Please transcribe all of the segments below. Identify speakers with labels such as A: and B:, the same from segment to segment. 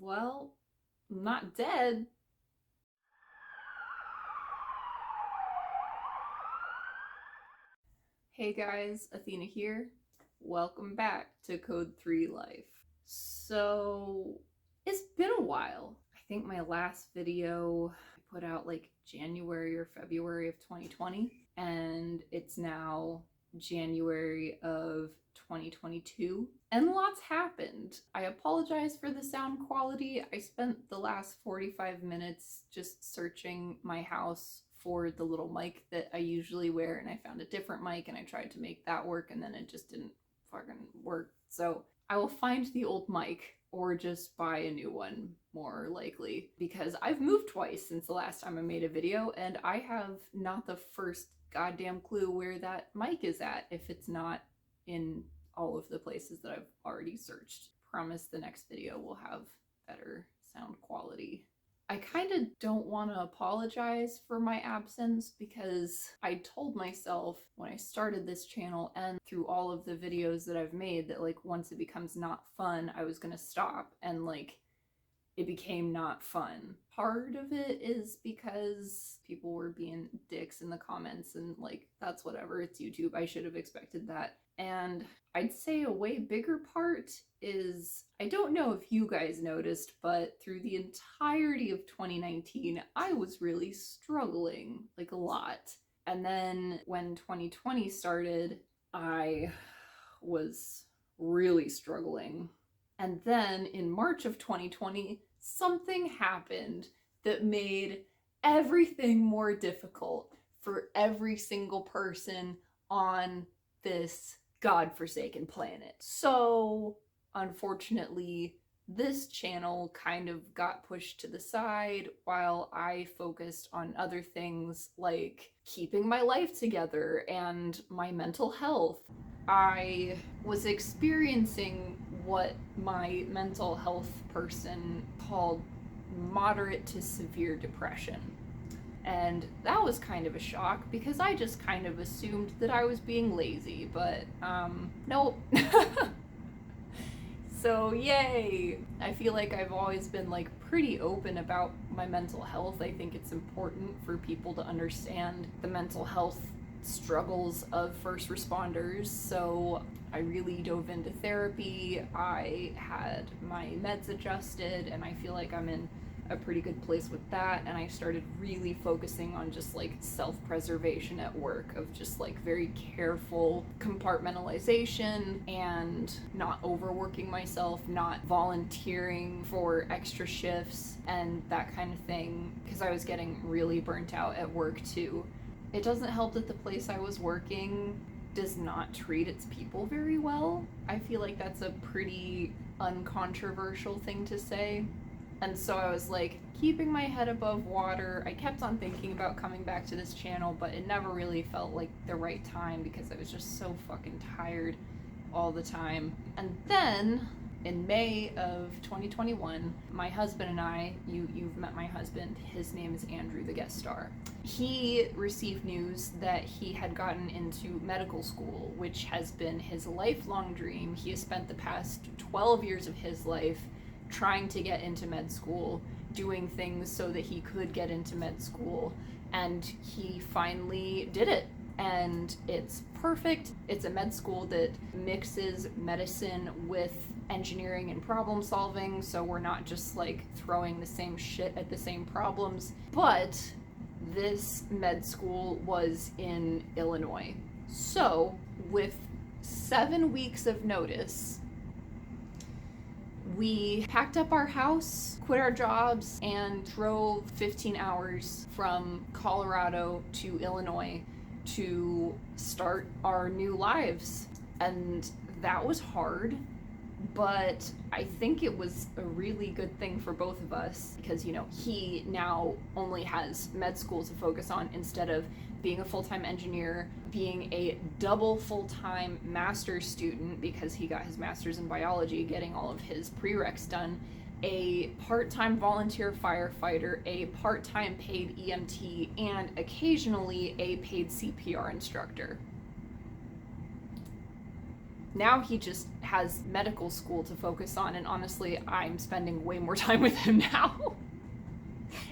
A: Well, I'm not dead. Hey guys, Athena here. Welcome back to Code 3 Life. So, it's been a while. I think my last video I put out like January or February of 2020, and it's now January of 2022, and lots happened. I apologize for the sound quality. I spent the last 45 minutes just searching my house for the little mic that I usually wear, and I found a different mic and I tried to make that work, and then it just didn't fucking work. So I will find the old mic or just buy a new one, more likely, because I've moved twice since the last time I made a video, and I have not the first goddamn clue where that mic is at if it's not in all of the places that I've already searched. Promise the next video will have better sound quality. I kind of don't want to apologize for my absence because I told myself when I started this channel and through all of the videos that I've made that like once it becomes not fun, I was going to stop, and like it became not fun. Part of it is because people were being dicks in the comments, and like that's whatever, it's YouTube, I should have expected that. And I'd say a way bigger part is, I don't know if you guys noticed, but through the entirety of 2019, I was really struggling, like a lot. And then when 2020 started, I was really struggling. And then in March of 2020, something happened that made everything more difficult for every single person on this godforsaken planet. So, unfortunately, this channel kind of got pushed to the side while I focused on other things like keeping my life together and my mental health. I was experiencing what my mental health person called moderate to severe depression. And that was kind of a shock because I just kind of assumed that I was being lazy, but nope. So yay! I feel like I've always been like pretty open about my mental health. I think it's important for people to understand the mental health struggles of first responders. So I really dove into therapy. I had my meds adjusted, and I feel like I'm in a pretty good place with that. And I started really focusing on just like self-preservation at work, of just like very careful compartmentalization and not overworking myself, not volunteering for extra shifts and that kind of thing, because I was getting really burnt out at work too. It doesn't help that the place I was working does not treat its people very well. I feel like that's a pretty uncontroversial thing to say. And so I was like keeping my head above water. I kept on thinking about coming back to this channel, but it never really felt like the right time because I was just so fucking tired all the time. And then in May of 2021, my husband and I, you've met my husband, his name is Andrew, the guest star. He received news that he had gotten into medical school, which has been his lifelong dream. He has spent the past 12 years of his life trying to get into med school, doing things so that he could get into med school, and he finally did it. And it's perfect. It's a med school that mixes medicine with engineering and problem solving, so we're not just like throwing the same shit at the same problems. But this med school was in Illinois. So with 7 weeks of notice, we packed up our house, quit our jobs, and drove 15 hours from Colorado to Illinois to start our new lives. And that was hard, but I think it was a really good thing for both of us because, you know, he now only has med school to focus on instead of being a full-time engineer, being a double full-time master's student because he got his master's in biology, getting all of his prereqs done, a part-time volunteer firefighter, a part-time paid EMT, and occasionally a paid CPR instructor. Now he just has medical school to focus on, and honestly, I'm spending way more time with him now.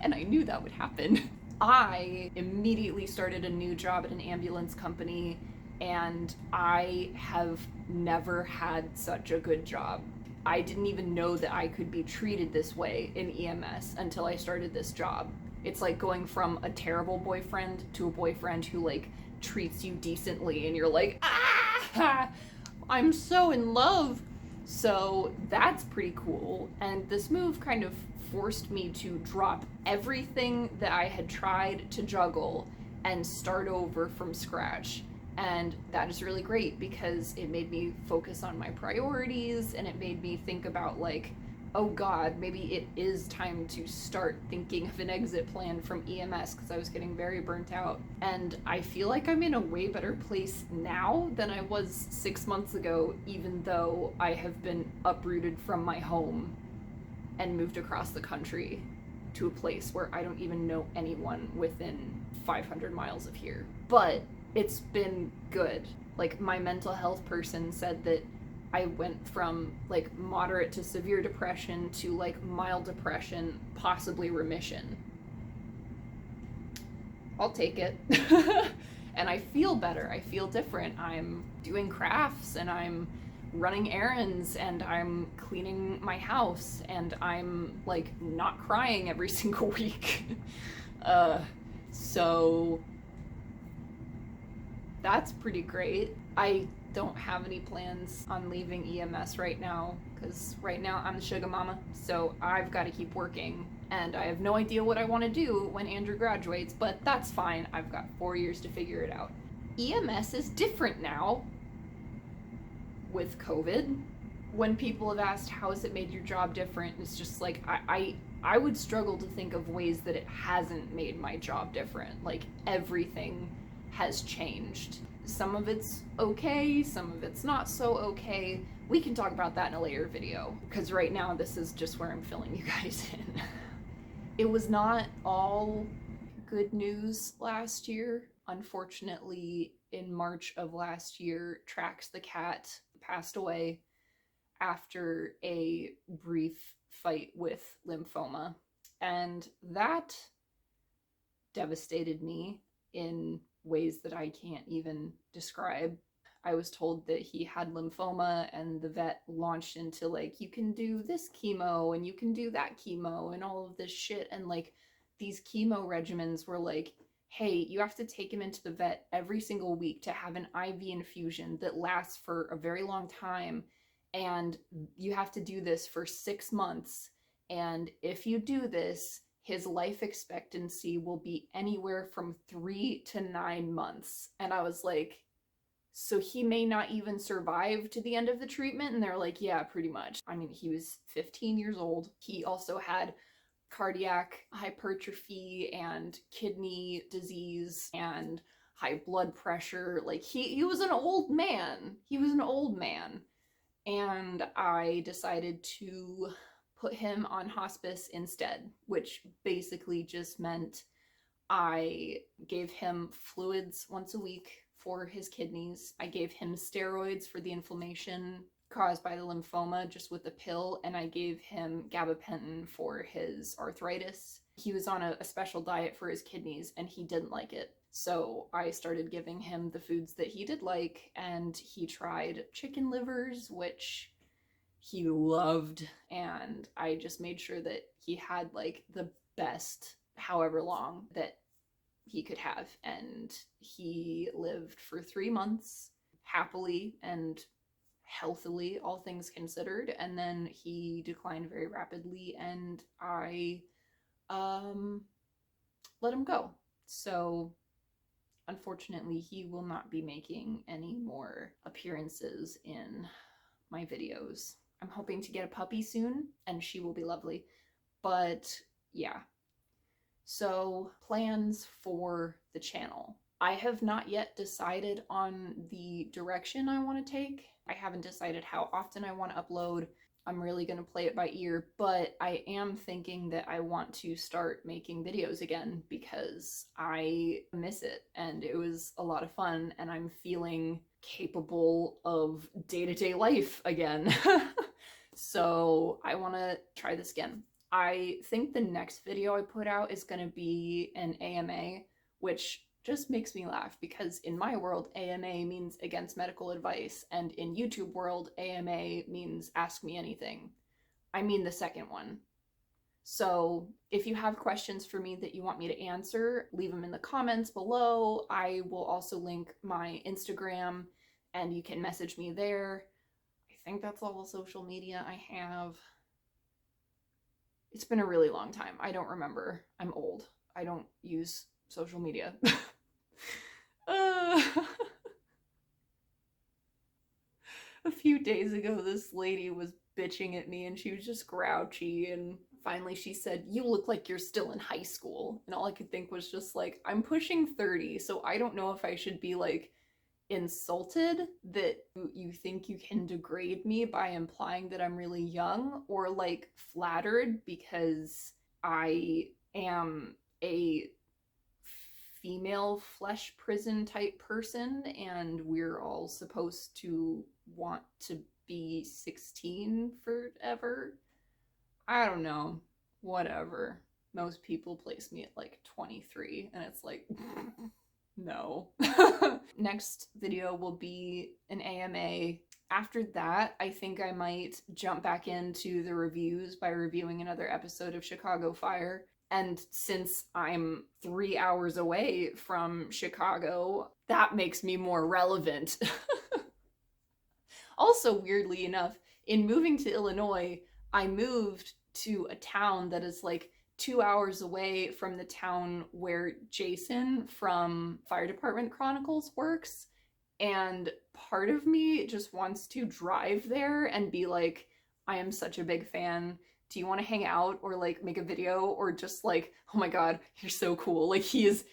A: And I knew that would happen. I immediately started a new job at an ambulance company, and I have never had such a good job. I didn't even know that I could be treated this way in EMS until I started this job. It's like going from a terrible boyfriend to a boyfriend who like treats you decently, and you're like, ah, I'm so in love. So that's pretty cool. And this move kind of forced me to drop everything that I had tried to juggle and start over from scratch. And that is really great because it made me focus on my priorities, and it made me think about like, oh God, maybe it is time to start thinking of an exit plan from EMS, because I was getting very burnt out. And I feel like I'm in a way better place now than I was 6 months ago, even though I have been uprooted from my home and moved across the country to a place where I don't even know anyone within 500 miles of here. But it's been good. Like, my mental health person said that I went from like moderate to severe depression to like mild depression, possibly remission. I'll take it. And I feel better. I feel different. I'm doing crafts, and I'm running errands, and I'm cleaning my house, and I'm like not crying every single week. So that's pretty great. I don't have any plans on leaving EMS right now, because right now I'm the sugar mama, so I've got to keep working, and I have no idea what I want to do when Andrew graduates, but that's fine. I've got 4 years to figure it out. EMS is different now with COVID. When people have asked, how has it made your job different, it's just like, I would struggle to think of ways that it hasn't made my job different. Like, everything has changed. Some of it's okay, some of it's not so okay. We can talk about that in a later video, because right now this is just where I'm filling you guys in. It was not all good news last year. Unfortunately, in March of last year, Trax the cat passed away after a brief fight with lymphoma. And that devastated me in ways that I can't even describe. I was told that he had lymphoma, and the vet launched into like, you can do this chemo and you can do that chemo and all of this shit. And like, these chemo regimens were like, hey, you have to take him into the vet every single week to have an IV infusion that lasts for a very long time. And you have to do this for 6 months. And if you do this, his life expectancy will be anywhere from 3 to 9 months. And I was like, so he may not even survive to the end of the treatment? And they're like, yeah, pretty much. I mean, he was 15 years old. He also had cardiac hypertrophy and kidney disease and high blood pressure. Like, he was an old man. He was an old man. And I decided to put him on hospice instead, which basically just meant I gave him fluids once a week for his kidneys. I gave him steroids for the inflammation caused by the lymphoma, just with a pill, and I gave him gabapentin for his arthritis. He was on a special diet for his kidneys, and he didn't like it. So I started giving him the foods that he did like, and he tried chicken livers, which he loved, and I just made sure that he had like the best however long that he could have. And he lived for 3 months happily and healthily, all things considered, and then he declined very rapidly, and I let him go. So unfortunately, he will not be making any more appearances in my videos. I'm hoping to get a puppy soon, and she will be lovely. But yeah. So, plans for the channel. I have not yet decided on the direction I want to take. I haven't decided how often I want to upload. I'm really gonna play it by ear, but I am thinking that I want to start making videos again because I miss it and it was a lot of fun and I'm feeling capable of day-to-day life again. So I want to try this again. I think the next video I put out is going to be an AMA, which just makes me laugh because in my world, AMA means against medical advice, and in YouTube world, AMA means ask me anything. I mean the second one. So if you have questions for me that you want me to answer, leave them in the comments below. I will also link my Instagram and you can message me there. I think that's all the social media I have. It's been a really long time. I don't remember. I'm old. I don't use social media. A few days ago, this lady was bitching at me and she was just grouchy, and finally she said, "You look like you're still in high school." And all I could think was just like, I'm pushing 30, so I don't know if I should be like insulted that you think you can degrade me by implying that I'm really young, or like flattered because I am a female flesh prison type person and we're all supposed to want to be 16 forever. I don't know. Whatever. Most people place me at like 23 and it's like no. Next video will be an AMA. After that, I think I might jump back into the reviews by reviewing another episode of Chicago Fire. And since I'm 3 hours away from Chicago, that makes me more relevant. Also, weirdly enough, in moving to Illinois, I moved to a town that is like 2 hours away from the town where Jason from Fire Department Chronicles works. And part of me just wants to drive there and be like, I am such a big fan. Do you want to hang out or like make a video, or just like, oh my god, you're so cool. Like he is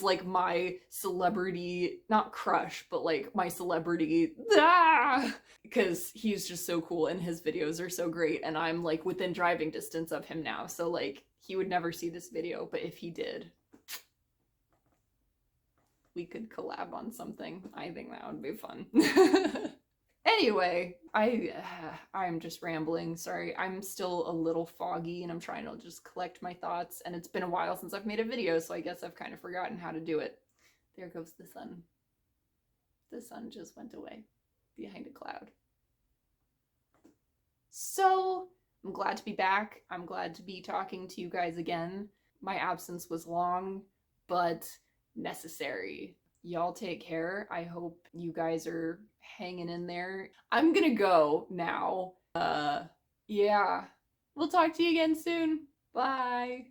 A: like my celebrity, not crush, but like my celebrity. Ah! Because he's just so cool and his videos are so great and I'm like within driving distance of him now. So like he would never see this video, but if he did, we could collab on something. I think that would be fun. Anyway, I'm just rambling. Sorry, I'm still a little foggy and I'm trying to just collect my thoughts, and it's been a while since I've made a video, so I guess I've kind of forgotten how to do it. There goes the sun. The sun just went away behind a cloud. So, I'm glad to be back. I'm glad to be talking to you guys again. My absence was long, but necessary. Y'all take care. I hope you guys are hanging in there. I'm gonna go now. Yeah. We'll talk to you again soon. Bye.